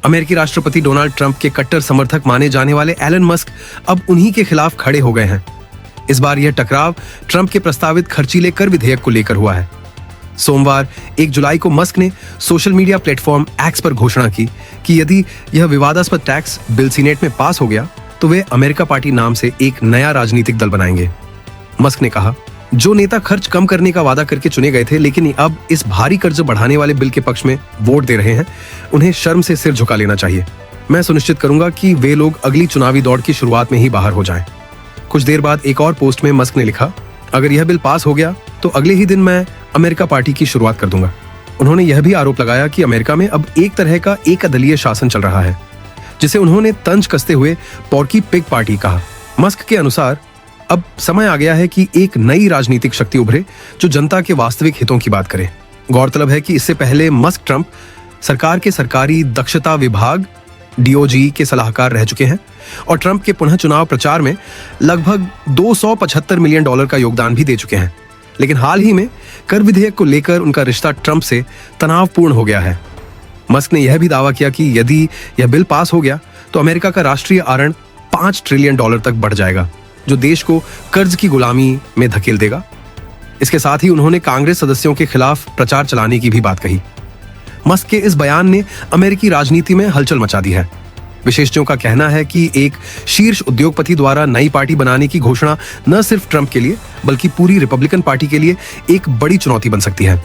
अमेरिकी राष्ट्रपति Donald Trump के कट्टर समर्थक माने जाने वाले एलन मस्क अब उन्हीं के खिलाफ खड़े हो गए हैं। इस बार यह टकराव ट्रंप के प्रस्तावित खर्चीले कर विधेयक को लेकर हुआ है। सोमवार 1 जुलाई को मस्क ने सोशल मीडिया प्लेटफॉर्म एक्स पर घोषणा की कि यदि यह विवादास्पद टैक्स बिल सीनेट में पास हो गया तो वे अमेरिका पार्टी नाम से एक नया राजनीतिक दल बनाएंगे। मस्क ने कहा, जो नेता खर्च कम करने का वादा करके चुने गए थे लेकिन अब इस भारी कर्ज बढ़ाने वाले बिल के पक्ष में वोट दे रहे हैं, उन्हें शर्म से सिर झुका लेना चाहिए। मैं सुनिश्चित करूंगा कि वे लोग अगली चुनावी दौड़ की शुरुआत में ही बाहर हो जाएं। कुछ देर बाद एक और पोस्ट में मस्क ने लिखा, अगर यह बिल पास हो गया तो अगले ही दिन मैं अमेरिका पार्टी की शुरुआत कर दूंगा। उन्होंने यह भी आरोप लगाया कि अमेरिका में अब एक तरह का एकदलीय शासन चल रहा है, जिसे उन्होंने तंज कसते हुए पॉर्की पिग पार्टी कहा। मस्क के अनुसार अब समय आ गया है कि एक नई राजनीतिक शक्ति उभरे जो जनता के वास्तविक हितों की बात करे। गौरतलब है कि इससे पहले मस्क ट्रंप सरकार के सरकारी दक्षता विभाग DOJ के सलाहकार रह चुके हैं और ट्रंप के पुनः चुनाव प्रचार में लगभग $275 मिलियन का योगदान भी दे चुके हैं। लेकिन हाल ही में कर विधेयक को लेकर उनका रिश्ता ट्रंप से तनावपूर्ण हो गया है। मस्क ने यह भी दावा किया कि यदि यह बिल पास हो गया तो अमेरिका का राष्ट्रीय आरण $5 ट्रिलियन तक बढ़ जाएगा, जो देश को कर्ज की गुलामी में धकेल देगा। इसके साथ ही उन्होंने कांग्रेस सदस्यों के खिलाफ प्रचार चलाने की भी बात कही। मस्क के इस बयान ने अमेरिकी राजनीति में हलचल मचा दी है। विशेषज्ञों का कहना है कि एक शीर्ष उद्योगपति द्वारा नई पार्टी बनाने की घोषणा न सिर्फ ट्रंप के लिए बल्कि पूरी रिपब्लिकन पार्टी के लिए एक बड़ी चुनौती बन सकती है।